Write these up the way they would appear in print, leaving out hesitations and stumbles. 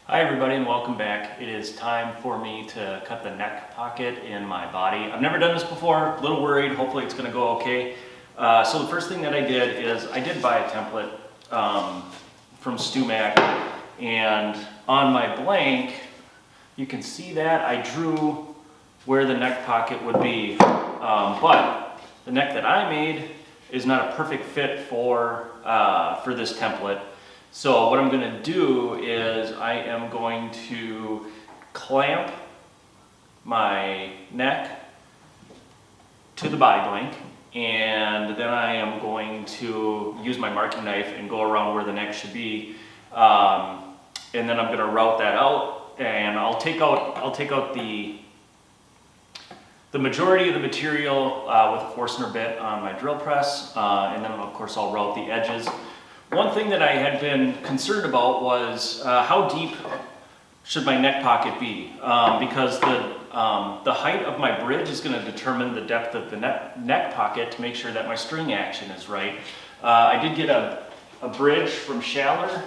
Hi everybody and welcome back. It is time for me to cut the neck pocket in my body. I've never done this before, a little worried, hopefully it's going to go okay. So the first thing that I did is I did buy a template from StewMac, and on my blank you can see that I drew where the neck pocket would be, but the neck that I made is not a perfect fit for this template. So what I'm going to do is I am going to clamp my neck to the body blank, and then I am going to use my marking knife and go around where the neck should be, and then I'm going to route that out, and I'll take out the majority of the material with a Forstner bit on my drill press, and then of course I'll route the edges. One thing that I had been concerned about was how deep should my neck pocket be, because the height of my bridge is going to determine the depth of the neck pocket to make sure that my string action is right. I did get a bridge from Schaller.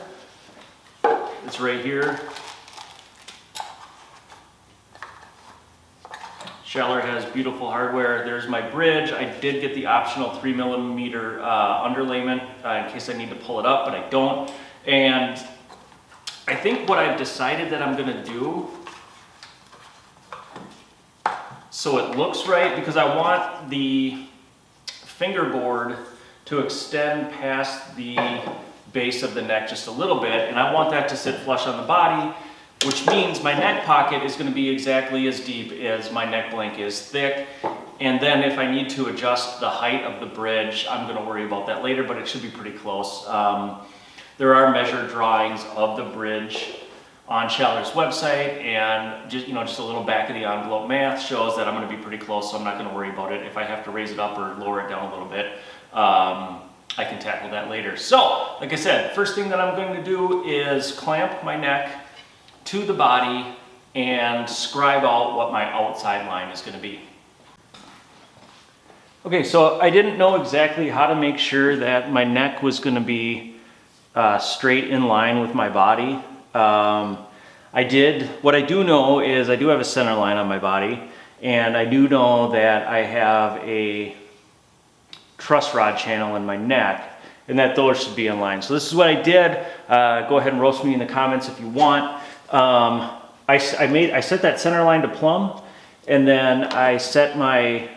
It's right here. Schaller has beautiful hardware. There's my bridge. I did get the optional 3mm underlayment in case I need to pull it up, but I don't. And I think what I've decided that I'm gonna do, so it looks right, because I want the fingerboard to extend past the base of the neck just a little bit, and I want that to sit flush on the body, which means my neck pocket is going to be exactly as deep as my neck blank is thick. And then if I need to adjust the height of the bridge, I'm going to worry about that later, but it should be pretty close. There are measured drawings of the bridge on Schaller's website, and just a little back of the envelope math shows that I'm going to be pretty close, so I'm not going to worry about it. If I have to raise it up or lower it down a little bit, I can tackle that later. So, like I said, first thing that I'm going to do is clamp my neck to the body and scribe out what my outside line is going to be. Okay, so I didn't know exactly how to make sure that my neck was going to be straight in line with my body. What I do know is I do have a center line on my body, and I do know that I have a truss rod channel in my neck, and that those should be in line. So this is what I did. Go ahead and roast me in the comments if you want. I set that center line to plumb, and then I set my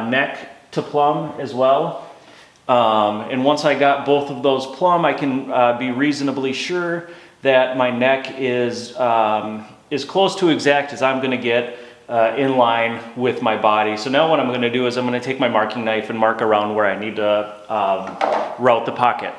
neck to plumb as well. And once I got both of those plumb, I can be reasonably sure that my neck is close to exact as I'm going to get in line with my body. So now what I'm going to do is I'm going to take my marking knife and mark around where I need to route the pocket.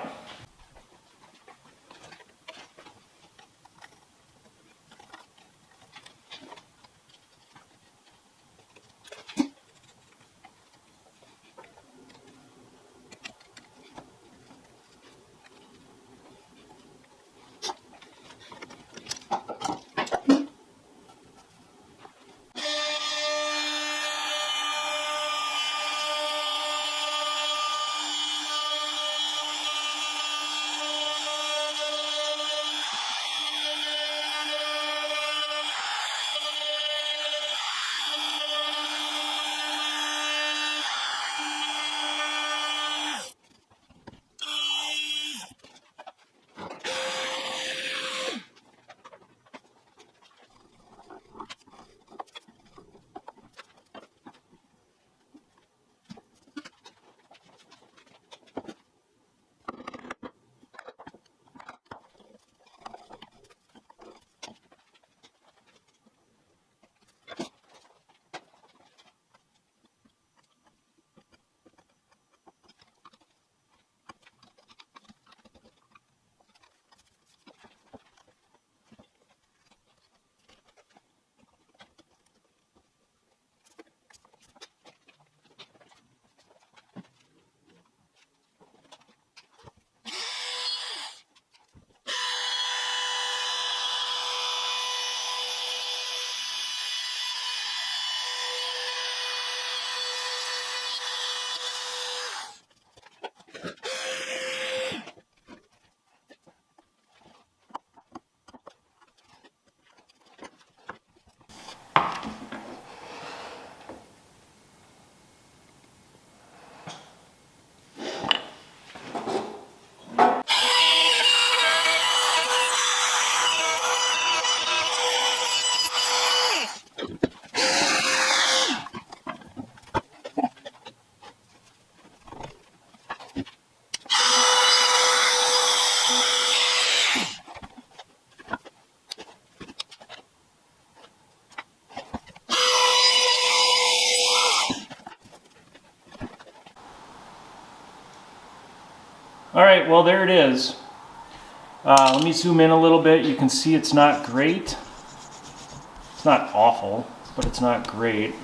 All right, well there it is. Let me zoom in a little bit. You can see it's not great. It's not awful, but it's not great.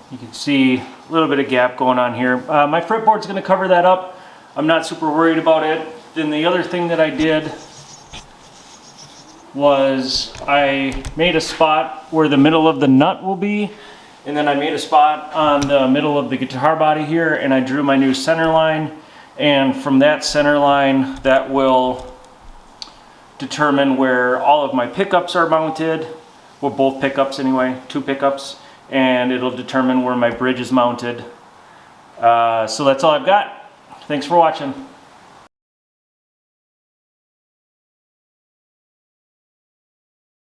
You can see a little bit of gap going on here. My fretboard's going to cover that up. I'm not super worried about it. Then the other thing that I did was I made a spot where the middle of the nut will be, and then I made a spot on the middle of the guitar body here, and I drew my new center line, and from that center line that will determine where all of my pickups are mounted, well, both pickups anyway, 2 pickups, and it'll determine where my bridge is mounted. So that's all I've got. Thanks for watching.